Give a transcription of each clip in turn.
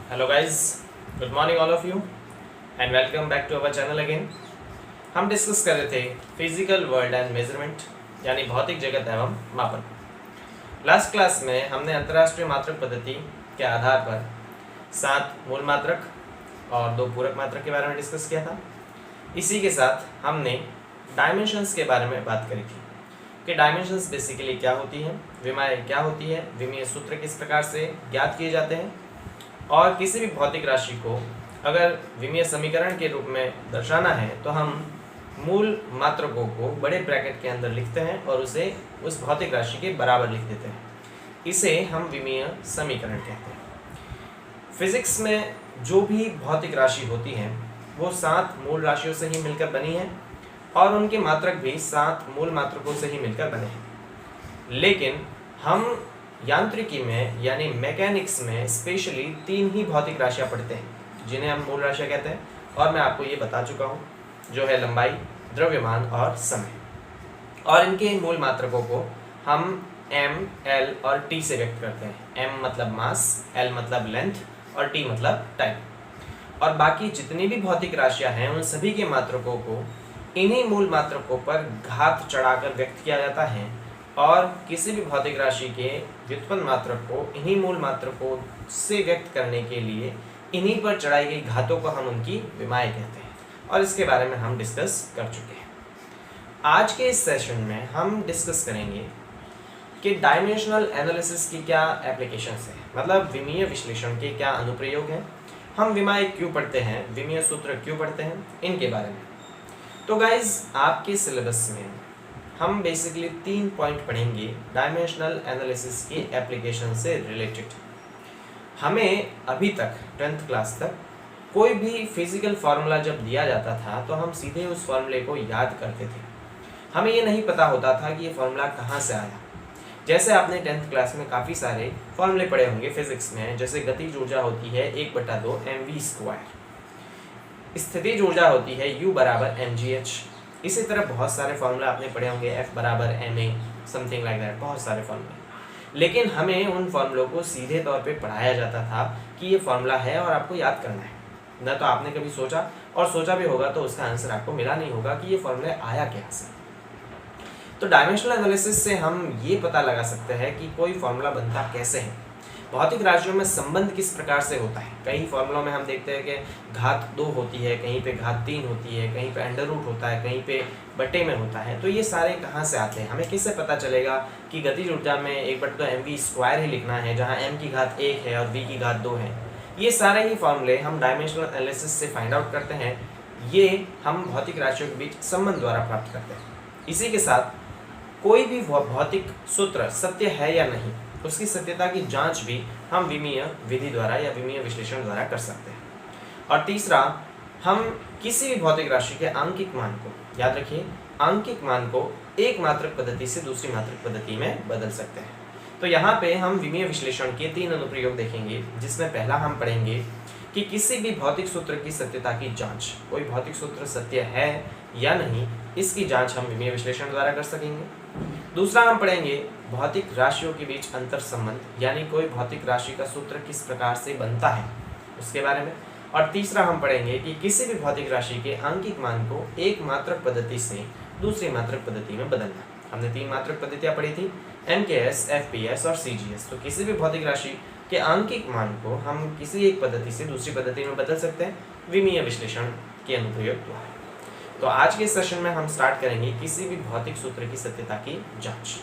Hello guys, good morning all of you and welcome back to our channel again. हम discuss कर रहे थे physical world and measurement यानी भौतिक जगत एवं मापन। लास्ट क्लास में हमने अंतर्राष्ट्रीय मात्रक पद्धति के आधार पर 7 मूल मात्रक और 2 पूरक मात्रक के बारे में डिस्कस किया था। इसी के साथ हमने डायमेंशंस के बारे में बात करी थी कि डायमेंशंस बेसिकली क्या होती हैं, विमाएँ क्या होती है, विमीय सूत्र किस प्रकार से ज्ञात किए जाते हैं और किसी भी भौतिक राशि को अगर विमीय समीकरण के रूप में दर्शाना है तो हम मूल मात्रकों को बड़े ब्रैकेट के अंदर लिखते हैं और उसे उस भौतिक राशि के बराबर लिख देते हैं। इसे हम विमीय समीकरण कहते हैं। फिजिक्स में जो भी भौतिक राशि होती है वो 7 मूल राशियों से ही मिलकर बनी है और उनके मात्रक भी 7 मूल मात्रकों से ही मिलकर बने हैं। लेकिन हम यांत्रिकी में यानी मैकेनिक्स में स्पेशली 3 ही भौतिक राशियां पढ़ते हैं जिन्हें हम मूल राशियां कहते हैं और मैं आपको ये बता चुका हूँ, जो है लंबाई, द्रव्यमान और समय। और इनके मूल मात्रकों को हम m, l और t से व्यक्त करते हैं। m मतलब मास, l मतलब लेंथ और t मतलब टाइम। और बाकी जितनी भी भौतिक राशियां हैं उन सभी के मात्रकों को इन्हीं मूल मात्रकों पर घात चढ़ाकर व्यक्त किया जाता है और किसी भी भौतिक राशि के व्युत्पन्न मात्रक को इन्हीं मूल मात्रकों से व्यक्त करने के लिए इन्हीं पर चढ़ाई गई घातों को हम उनकी विमाएँ कहते हैं और इसके बारे में हम डिस्कस कर चुके हैं। आज के इस सेशन में हम डिस्कस करेंगे कि डायमेंशनल एनालिसिस की क्या एप्लीकेशंस हैं, मतलब विमीय विश्लेषण के क्या अनुप्रयोग हैं, हम विमाएँ क्यों पढ़ते हैं, विमीय सूत्र क्यों पढ़ते हैं, इनके बारे में। तो गाइज, आपके सिलेबस में हम बेसिकली 3 पॉइंट पढ़ेंगे डायमेंशनल एनालिसिस की एप्लीकेशन से रिलेटेड। हमें अभी तक 10th क्लास तक कोई भी फिजिकल फार्मूला जब दिया जाता था तो हम सीधे उस फार्मूले को याद करते थे। हमें ये नहीं पता होता था कि ये फार्मूला कहाँ से आया। जैसे आपने 10th क्लास में काफ़ी सारे फार्मूले पढ़े होंगे फिजिक्स में, जैसे गतिज ऊर्जा होती है 1/2 mv², स्थितिज ऊर्जा होती है U = mgh। इसी तरह बहुत सारे फार्मूला आपने पढ़े होंगे, F = ma, something like that, बहुत सारे फार्मूले। लेकिन हमें उन फार्मूलों को सीधे तौर पे पढ़ाया जाता था कि ये फार्मूला है और आपको याद करना है। न तो आपने कभी सोचा, और सोचा भी होगा तो उसका आंसर आपको मिला नहीं होगा कि ये फार्मूला आया क्या से। तो डायमेंशनल एनालिसिस से हम ये पता लगा सकते हैं कि कोई फार्मूला बनता कैसे है, भौतिक राशियों में संबंध किस प्रकार से होता है। कई फॉर्मूलों में हम देखते हैं कि घात 2 होती है, कहीं पे घात 3 होती है, कहीं पे अंडर रूट होता है, कहीं पे बटे में होता है। तो ये सारे कहाँ से आते हैं, हमें किससे पता चलेगा कि गतिज ऊर्जा में 1/2 mv² ही लिखना है जहाँ m की घात 1 है और v की घात 2 है। ये सारे ही फॉर्मूले हम डायमेंशनल एनालिसिस से फाइंड आउट करते हैं। ये हम भौतिक राशियों के बीच संबंध द्वारा प्राप्त करते हैं। इसी के साथ कोई भी भौतिक सूत्र सत्य है या नहीं, उसकी सत्यता की जांच भी हम विमीय विधि द्वारा या विमीय विश्लेषण द्वारा कर सकते हैं। और तीसरा, हम किसी भी भौतिक राशि के आंकिक मान को, याद रखिए, आंकिक मान को एक मात्रक पद्धति से दूसरी मात्रक पद्धति में बदल सकते हैं। तो यहाँ पे हम विमीय विश्लेषण के 3 अनुप्रयोग देखेंगे, जिसमें पहला हम पढ़ेंगे कि किसी भी भौतिक सूत्र की सत्यता की जाँच, कोई भौतिक सूत्र सत्य है या नहीं, इसकी जाँच हम विमीय विश्लेषण द्वारा कर सकेंगे। दूसरा, हम पढ़ेंगे भौतिक राशियों के बीच अंतर संबंध, यानी कोई भौतिक राशि का सूत्र किस प्रकार से बनता है, उसके बारे में। और तीसरा, हम पढ़ेंगे कि किसी भी भौतिक राशि के आंकिक मान को एक मात्रक पद्धति से दूसरी मात्रक पद्धति में बदलना। हमने 3 मात्रक पद्धतियाँ पढ़ी थी, MKS, FPS और CGS। तो किसी भी भौतिक राशि के आंकिक मान को हम किसी एक पद्धति से दूसरी पद्धति में बदल सकते हैं विमीय विश्लेषण के अनुप्रयोग द्वारा। तो आज के सेशन में हम स्टार्ट करेंगे किसी भी भौतिक सूत्र की सत्यता की जांच।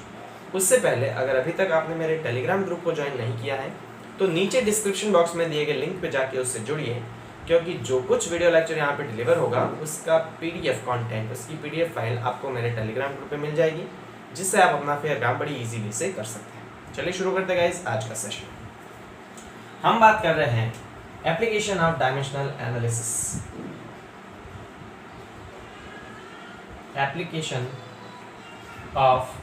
उससे पहले, अगर अभी तक आपने मेरे टेलीग्राम ग्रुप को ज्वाइन नहीं किया है तो नीचे डिस्क्रिप्शन बॉक्स में दिए गए लिंक पे जाके उससे जुड़िए, क्योंकि जो कुछ वीडियो लेक्चर यहाँ पे डिलीवर होगा उसका PDF कंटेंट, उसकी PDF फाइल आपको मेरे टेलीग्राम ग्रुप पे मिल जाएगी, जिससे आप अपना फेयर काम बड़ी ईजीली से कर सकते हैं। चलिए शुरू करते हैं गाइस आज का सेशन। हम बात कर रहे हैं application of dimensional analysis. Application of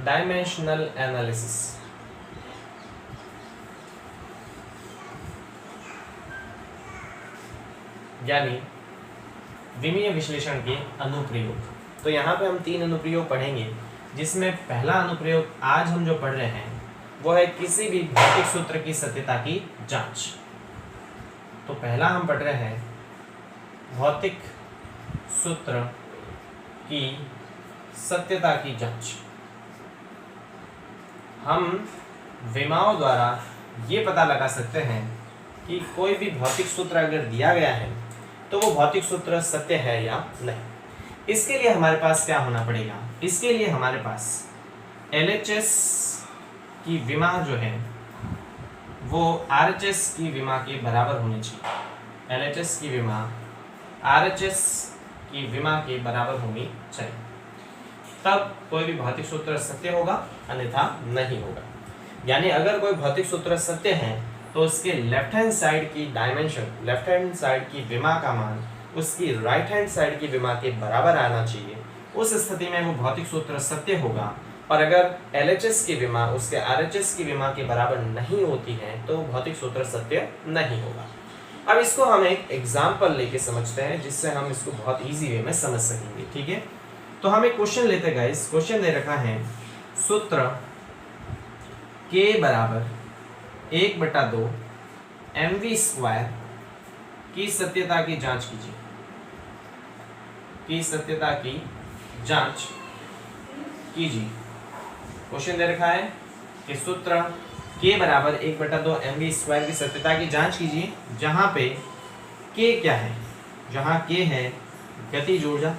dimensional analysis. यानी विमीय विश्लेषण के अनुप्रयोग। तो यहाँ पे हम 3 अनुप्रयोग पढ़ेंगे, जिसमें पहला अनुप्रयोग आज हम जो पढ़ रहे हैं वो है किसी भी भौतिक सूत्र की सत्यता की जांच। तो पहला हम पढ़ रहे हैं भौतिक सूत्र की सत्यता की जांच। हम विमाओं द्वारा ये पता लगा सकते हैं कि कोई भी भौतिक सूत्र अगर दिया गया है तो वो भौतिक सूत्र सत्य है या नहीं। इसके लिए हमारे पास क्या होना पड़ेगा, इसके लिए हमारे पास LHS की विमा जो है वो RHS की विमा के बराबर होनी चाहिए। LHS की विमा RHS की विमा के बराबर होनी चाहिए, तब कोई भी भौतिक सूत्र सत्य होगा, अन्यथा नहीं होगा। यानी अगर कोई भौतिक सूत्र सत्य है तो उसके लेफ्ट हैंड साइड की डायमेंशन, लेफ्ट हैंड साइड की विमा का मान उसकी राइट हैंड साइड की विमा के बराबर आना चाहिए। उस स्थिति में वो भौतिक सूत्र सत्य होगा। और अगर LHS की विमा उसके RHS की विमा के बराबर नहीं होती है तो भौतिक सूत्र सत्य नहीं होगा। अब इसको हम एक एग्जाम्पल लेके समझते हैं जिससे हम इसको बहुत ईजी वे में समझ सकेंगे। ठीक है, तो हम एक क्वेश्चन लेते हैं गाइस। क्वेश्चन दे रखा है सूत्र K बराबर 1/2 mv² की सत्यता की जांच कीजिए। की सत्यता की जांच कीजिए। क्वेश्चन दे रखा है कि सूत्र K बराबर 1/2 mv² की सत्यता की जांच कीजिए, जहां पे K क्या है, जहां K है गतिज ऊर्जा,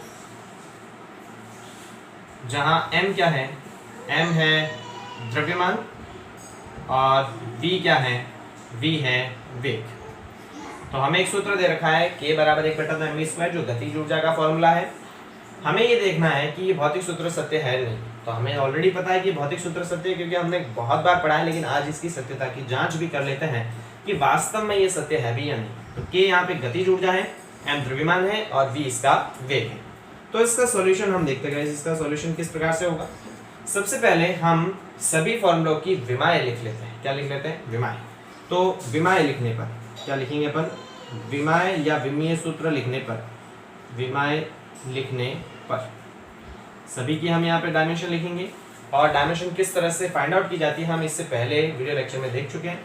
जहां M क्या है, M है द्रव्यमान, और V क्या है, V है वेग। तो हमें एक सूत्र दे रखा है K बराबर 1/2 mv² जो गतिज ऊर्जा का फॉर्मूला है। हमें ये देखना है कि ये भौतिक सूत्र सत्य है नहीं। तो हमें ऑलरेडी पता है कि भौतिक सूत्र सत्य है क्योंकि हमने बहुत बार पढ़ा है, लेकिन आज इसकी सत्यता की जांच भी कर लेते हैं कि वास्तव में ये सत्य है भी या नहीं। तो K यहाँ पे गतिज ऊर्जा है, M द्रव्यमान है और V इसका वेग है। तो इसका सॉल्यूशन हम देखते हैं। इसका सॉल्यूशन किस प्रकार से होगा। सबसे पहले हम सभी फॉर्मूलों की विमाएं लिख लेते हैं। क्या लिख लेते हैं, विमाएं। तो विमाएं लिखने पर क्या लिखेंगे अपन, विमाएं या विमीय सूत्र लिखने पर, विमाएं लिखने पर सभी की हम यहाँ पे डायमेंशन लिखेंगे। और डायमेंशन किस तरह से फाइंड आउट की जाती है हम इससे पहले वीडियो लेक्चर में देख चुके हैं।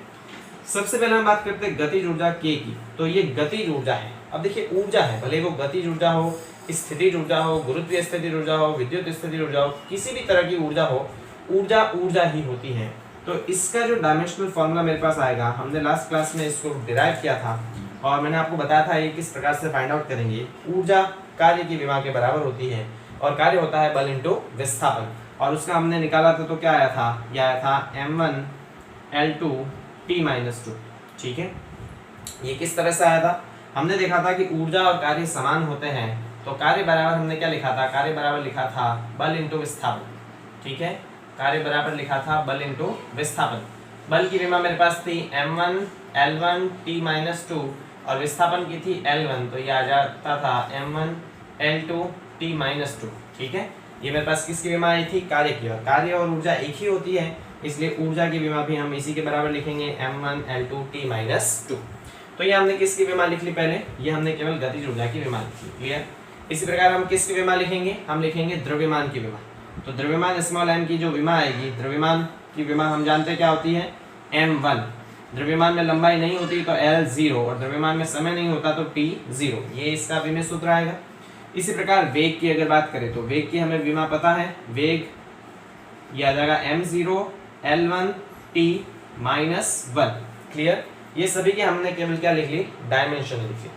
सबसे पहले हम बात करते हैं गतिज ऊर्जा K की। तो ये गतिज ऊर्जा है। अब देखिए ऊर्जा है, भले वो गतिज ऊर्जा हो, स्थितिज ऊर्जा हो, गुरुत्वीय स्थितिज ऊर्जा हो, विद्युत स्थितिज ऊर्जा हो, किसी भी तरह की ऊर्जा हो, ऊर्जा ऊर्जा ही होती है। तो इसका जो डायमेंशनल फॉर्मूला मेरे पास आएगा, हमने लास्ट क्लास में इसको डिराइव किया था और मैंने आपको बताया था ये किस प्रकार से फाइंड आउट करेंगे। ऊर्जा कार्य की विमा के बराबर होती है और कार्य होता है बल इंटू विस्थापन, और उसका हमने निकाला था तो क्या आया था, यह आया था m1 L2 T-2। ठीक है, ये किस तरह से आया था, हमने देखा था कि ऊर्जा और कार्य समान होते हैं तो कार्य बराबर हमने क्या लिखा था, कार्य बराबर लिखा था बल इंटू विस्थापन। ठीक है, कार्य बराबर लिखा था बल इंटू विस्थापन। बल की विमा मेरे पास थी m1 L1 T-2 और विस्थापन की थी L1, तो ये आ जाता था m1 L2 T-2। ठीक है, ये मेरे पास किसकी विमा आई थी, कार्य की। और कार्य और ऊर्जा एक ही होती है, इसलिए ऊर्जा की विमा भी हम इसी के बराबर लिखेंगे m1 L2 T-2। तो ये हमने किसकी विमा लिख ली, पहले ये हमने केवल गतिज ऊर्जा की विमा लिखी। क्लियर। इसी प्रकार हम किसकी विमा लिखेंगे, हम लिखेंगे द्रव्यमान की विमा। तो द्रव्यमान स्मॉल m की जो विमा आएगी, द्रव्यमान की विमा हम जानते हैं क्या होती है, m1। द्रव्यमान में लंबाई नहीं होती तो L0, और द्रव्यमान में समय नहीं होता तो T0। ये इसका विमेय सूत्र आएगा। इसी प्रकार वेग की अगर बात करें तो वेग की हमें विमा पता है, वेग ये आ जाएगा m0 L1 T-1। क्लियर। ये सभी की हमने केवल क्या लिख ली, डायमेंशन लिख ली,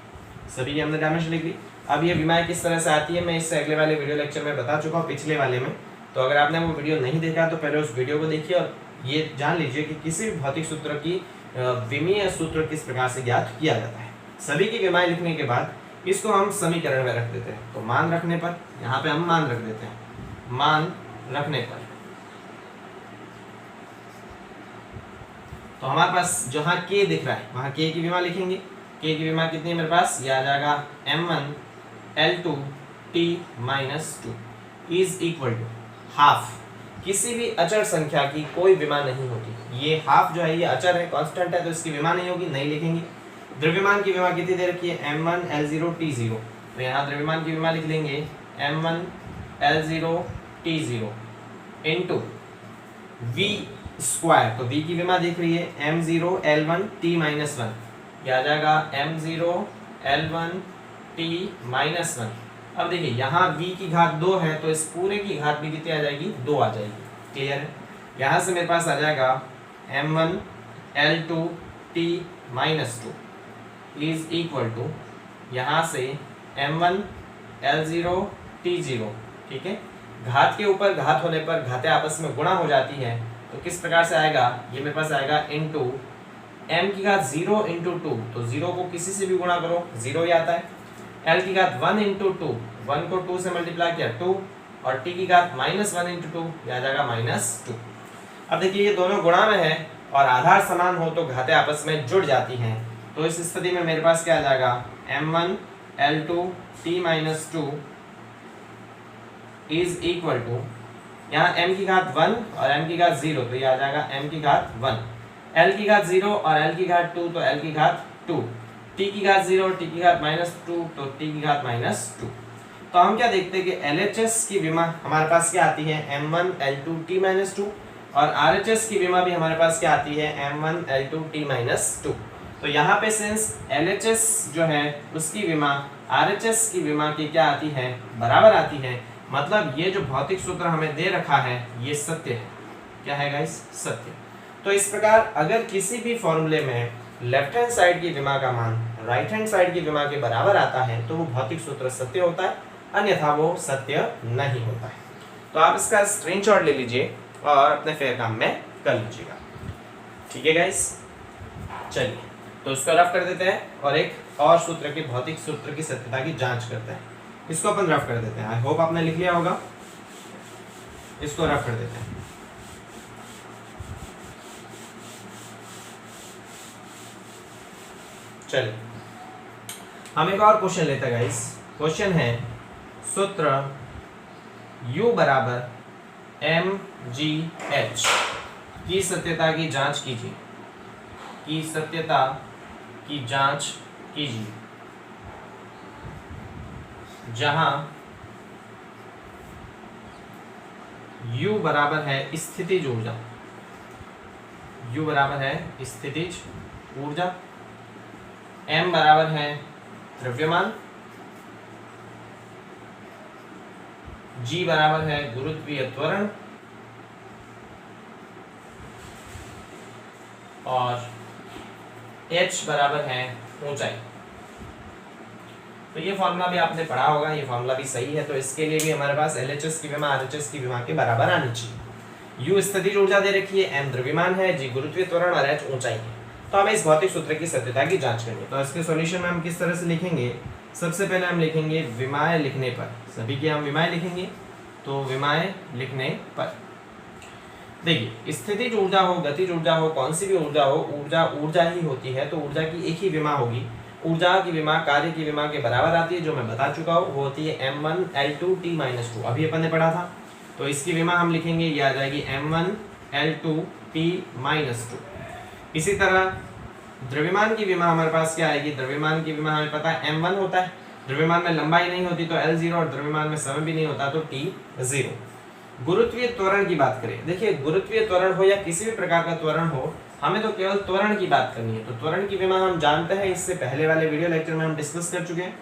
सभी की हमने डायमेंशन लिख ली। अब ये विमाएं किस तरह से आती है मैं इससे अगले वाले वीडियो लेक्चर में बता चुका हूँ, पिछले वाले में। तो अगर आपने वो वीडियो नहीं देखा तो पहले उस वीडियो को देखिए और ये जान लीजिए कि किसी भी भौतिक सूत्र की विमीय सूत्र किस प्रकार से ज्ञात किया जाता है। सभी की विमाएं लिखने के बाद इसको हम समीकरण में रख देते हैं। तो मान रखने पर, यहाँ पे हम मान रख देते हैं, मान रखने पर तो हमारे पास जहाँ K दिख रहा है वहाँ K की विमा लिखेंगे। K की विमा कितनी है मेरे पास, ये आ जाएगा m1 L2 T-2 is equal to half. किसी भी अचर संख्या की कोई विमा नहीं होती। ये हाफ जो है ये अचर है, कांस्टेंट है, तो इसकी विमा नहीं होगी, नहीं लिखेंगे। द्रव्यमान की विमा कितनी दे रखी है, m1 L0 T0। तो यहाँ द्रव्यमान की विमा लिख लेंगे m1 L0 T0 into V square, तो v की विमा दिख रही है m0 l1 t माइनस 1, यह आ जाएगा m0 l1 t माइनस 1। अब देखिए यहाँ v की घात 2 है तो इस पूरे की घात भी कितनी आ जाएगी, 2 आ जाएगी। क्लियर है। यहाँ से मेरे पास आ जाएगा m1 l2 t minus 2 is equal to यहाँ से m1 l0 t0। ठीक है, घात के ऊपर घात होने पर घातें आपस में गुणा हो जाती हैं, तो किस प्रकार से आएगा, ये मेरे पास आएगा इनटू m की घात 0 इंटू 2, तो 0 को किसी से भी गुणा करो 0 ही आता है। l की घात 1 इंटू 2, 1 को 2 से मल्टीप्लाई किया 2, और t की घात माइनस 1 इंटू 2, यह आ जाएगा -2। अब देखिए ये दोनों गुणा में है और आधार समान हो तो घातें आपस में जुड़ जाती हैं, तो इस स्थिति में मेरे पास क्या आ जाएगा, m1 l2 t minus 2 is equal to, यहाँ m की घात 1 और m की घात 0, तो ये आ जाएगा m की घात 1, l की घात 0 और l की घात 2, तो l की घात 2, t की घात 0 t की घात -2, तो t की घात -2। तो हम क्या देखते हैं कि LHS की विमा हमारे पास क्या आती है, m1 l2 t -2, और RHS की विमा भी हमारे पास क्या आती है, m1 l2 t -2। तो यहाँ पे सिंस LHS जो है उसकी विमा RHS की विमा की क्या आती है, बराबर आती है, मतलब ये जो भौतिक सूत्र हमें दे रखा है ये सत्य है। क्या है गाइस, सत्य। तो इस प्रकार अगर किसी भी फॉर्मूले में लेफ्ट हैंड साइड की विमा का मान राइट हैंड साइड की विमा के बराबर आता है तो वो भौतिक सूत्र सत्य होता है, अन्यथा वो सत्य नहीं होता है। तो आप इसका स्क्रीनशॉट ले लीजिए और अपने फेयर काम में कर लीजिएगा। ठीक है गाइस, चलिए तो उसको रफ कर देते हैं और एक और सूत्र के भौतिक सूत्र की सत्यता की जांच करते हैं। इसको अपन रफ कर देते हैं। आई होप आपने लिख लिया होगा, इसको रफ कर देते हैं। चलिए हम एक और क्वेश्चन लेते हैं गाइस। क्वेश्चन है सूत्र U बराबर mgh की सत्यता की जांच कीजिए, की सत्यता की जांच कीजिए, जहां U बराबर है स्थितिज ऊर्जा, U बराबर है स्थितिज ऊर्जा, M बराबर है द्रव्यमान, G बराबर है गुरुत्वीय त्वरण और H बराबर है ऊंचाई। तो ये फॉर्मूला भी आपने पढ़ा होगा, ये फॉर्मूला भी सही है। तो इसके लिए भी हमारे पास LHS की विमा RHS की विमा के बराबर आनी चाहिए। U स्थितिज ऊर्जा दे रखी है, M द्रव्यमान है, G गुरुत्वीय त्वरण और H ऊंचाई है। तो हमें इस भौतिक सूत्र की सत्यता की जांच करनी है। तो इसके सॉल्यूशन में हम किस तरह से लिखेंगे, सबसे पहले हम लिखेंगे विमाएं लिखने पर, सभी की हम विमाएं लिखेंगे। तो विमाएं लिखने पर देखिए स्थितिज ऊर्जा हो, गतिज ऊर्जा हो, कौन सी भी ऊर्जा हो, ऊर्जा ऊर्जा ही होती है, तो ऊर्जा की एक ही विमा होगी। ऊर्जा की विमा कार्य की विमा के बराबर आती है, जो मैं बता चुका हूँ, वो होती है m1 l2 t -2, अभी अपन ने पढ़ा था। तो इसकी विमा हम लिखेंगे, ये आ जाएगी m1 l2 t -2। इसी तरह द्रव्यमान की विमा हमारे पास क्या आएगी, द्रव्यमान की विमा हमें पता है m1 होता है, द्रव्यमान में लंबाई नहीं होती तो l0, और द्रव्यमान में समय भी नहीं होता तो t0। गुरुत्वीय त्वरण की बात करें, देखिए गुरुत्वीय त्वरण हो या किसी भी प्रकार का त्वरण हो, हमें तो केवल त्वरण की बात करनी है। तो त्वरण की विमा हम जानते हैं, इससे पहले वाले वीडियो लेक्चर में हम डिस्कस कर चुके हैं।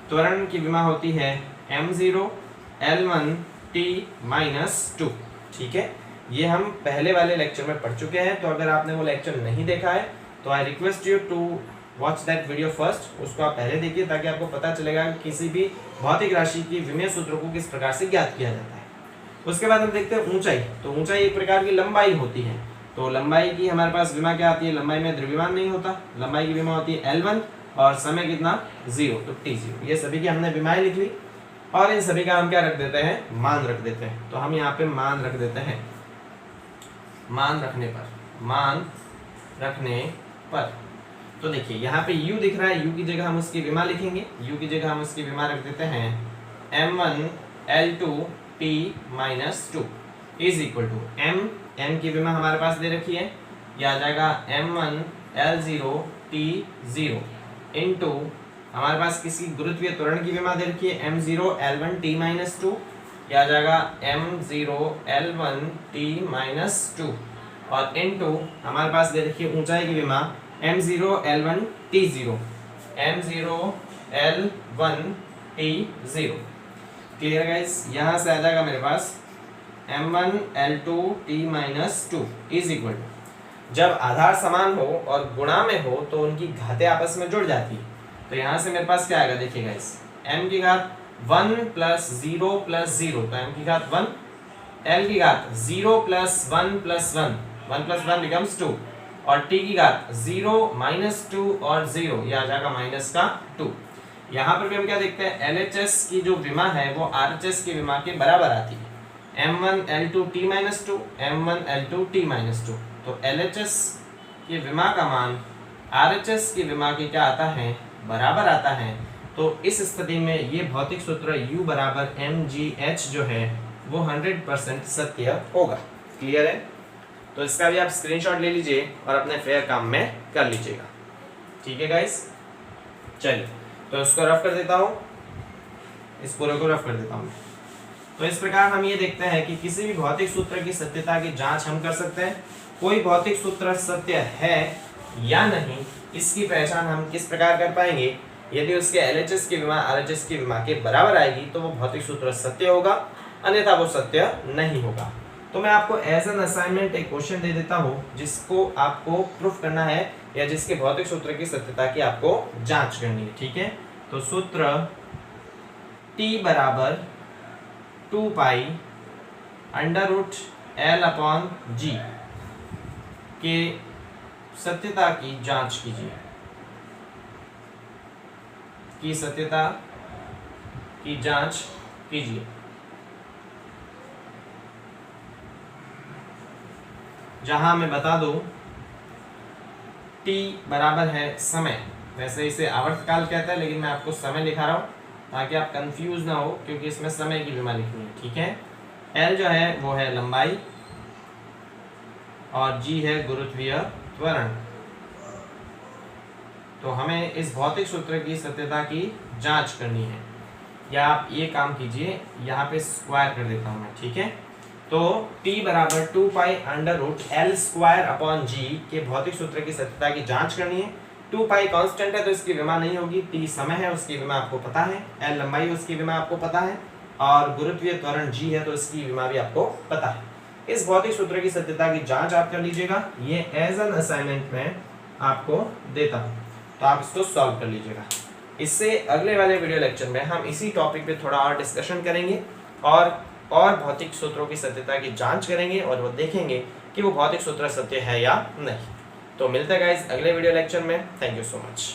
त्वरण की विमा होती है m0 l1 t -2। ठीक है, ये हम पहले वाले लेक्चर में पढ़ चुके हैं। तो अगर आपने वो लेक्चर नहीं देखा है तो I request you to watch that video first, उसको आप पहले देखिए ताकि आपको पता चलेगा कि किसी भी भौतिक राशि की विमेय सूत्र को किस प्रकार से ज्ञात किया जाता है। उसके बाद हम देखते हैं ऊंचाई। तो ऊंचाई एक प्रकार की लंबाई होती है। तो लंबाई की हमारे पास विमा क्या आती है, लंबाई में द्रव्यमान नहीं होता, लंबाई की विमा होती है L1 और समय कितना 0, तो T0। ये सभी की हमने विमाएं लिख ली और इन सभी का हम क्या रख देते हैं, मान रख देते हैं। तो हम यहाँ पे मान रख देते हैं, मान रखने पर। तो देखिए यहाँ पे U दिख रहा है, U की जगह हम उसकी विमा लिखेंगे, U की जगह हम उसकी विमा रख देते हैं m1 l2 t -2 is equal to m की विमा हमारे पास दे रखी है, यह आ जाएगा m1 l0 t0 इंटू हमारे पास किसी गुरुत्वीय त्वरण की विमा दे रखी है m0 l1 t -2, यह आ जाएगा m0 l1 t -2 और इनटू हमारे पास दे रखी है ऊंचाई की विमा m0 l1 t0, m0 l1 t0। Clear guys, यहाँ से आ जाएगा मेरे पास m1 l2 t-2 is equal to, जब आधार समान हो और गुणा में हो तो उनकी घातें आपस में जुड़ जाती है। तो यहाँ से मेरे पास क्या आएगा, देखिए गाइस, m की घात 1 प्लस 0 प्लस 0, तो m की घात 1, l की घात 0 प्लस 1 प्लस 1, 1 प्लस 1 बिकम्स 2, और t की घात 0 माइनस 2 और 0, ये आ जाएगा माइनस का 2। यहाँ पर भी हम क्या देखते हैं, LHS की जो विमा है वो RHS की विमा के बराबर आती है, m1 l2 t-2, m1 l2 t-2। तो LHS की विमा का मान RHS की विमा के क्या आता है, बराबर आता है। तो इस स्थिति में ये भौतिक सूत्र U बराबर mgh जो है वो 100% सत्य होगा। क्लियर है? तो इसका भी आप स्क्रीनशॉट ले लीजिए और अपने फेयर काम में कर लीजिएगा। ठीक है गाइस, चलिए तो इसको रफ कर देता हूँ, इस पूरे को रफ कर देता हूँ। तो इस प्रकार हम ये देखते हैं कि किसी भी भौतिक सूत्र की सत्यता की जांच हम कर सकते हैं। कोई भौतिक सूत्र सत्य है या नहीं, इसकी पहचान हम किस प्रकार कर पाएंगे, यदि उसके LHS की विमा RHS की विमा के बराबर आएगी तो वो भौतिक सूत्र सत्य होगा, अन्यथा वो सत्य नहीं होगा। तो मैं आपको एज एन असाइनमेंट एक क्वेश्चन दे देता हूँ जिसको आपको प्रूफ करना है या जिसके भौतिक सूत्र की सत्यता की आपको जांच करनी है। ठीक है, तो सूत्र T बराबर 2 pi under root L upon G के सत्यता की जांच कीजिए, की सत्यता की जांच कीजिए। जहां मैं बता दूं T बराबर है समय, वैसे इसे आवर्तकाल कहता है लेकिन मैं आपको समय लिखा रहा हूं ताकि आप कंफ्यूज ना हो, क्योंकि इसमें समय की विमा लिखनी है। ठीक है, L जो है वो है लंबाई और G है गुरुत्वीय त्वरण। तो हमें इस भौतिक सूत्र की सत्यता की जांच करनी है, या आप ये काम कीजिए, यहाँ पे स्क्वायर कर देता हूँ मैं। ठीक है, तो T बराबर 2 pi under root L square upon G के भौतिक सूत्र की सत्यता की जांच करनी है। 2 पाई कांस्टेंट है तो इसकी विमा नहीं होगी, T समय है उसकी विमा आपको पता है, L लंबाई उसकी विमा आपको पता है, और गुरुत्वीय त्वरण G है तो इसकी विमा भी आपको पता है। इस भौतिक सूत्र की सत्यता की जांच आप कर लीजिएगा, ये एज एन असाइनमेंट में आपको देता हूँ, तो आप इसको सॉल्व कर लीजिएगा। इससे अगले वाले वीडियो लेक्चर में हम इसी टॉपिक पे थोड़ा और डिस्कशन करेंगे और भौतिक सूत्रों की सत्यता की जांच करेंगे और वो देखेंगे कि वो भौतिक सूत्र सत्य है या नहीं। तो मिलते हैं गाइस अगले वीडियो लेक्चर में। Thank you so much.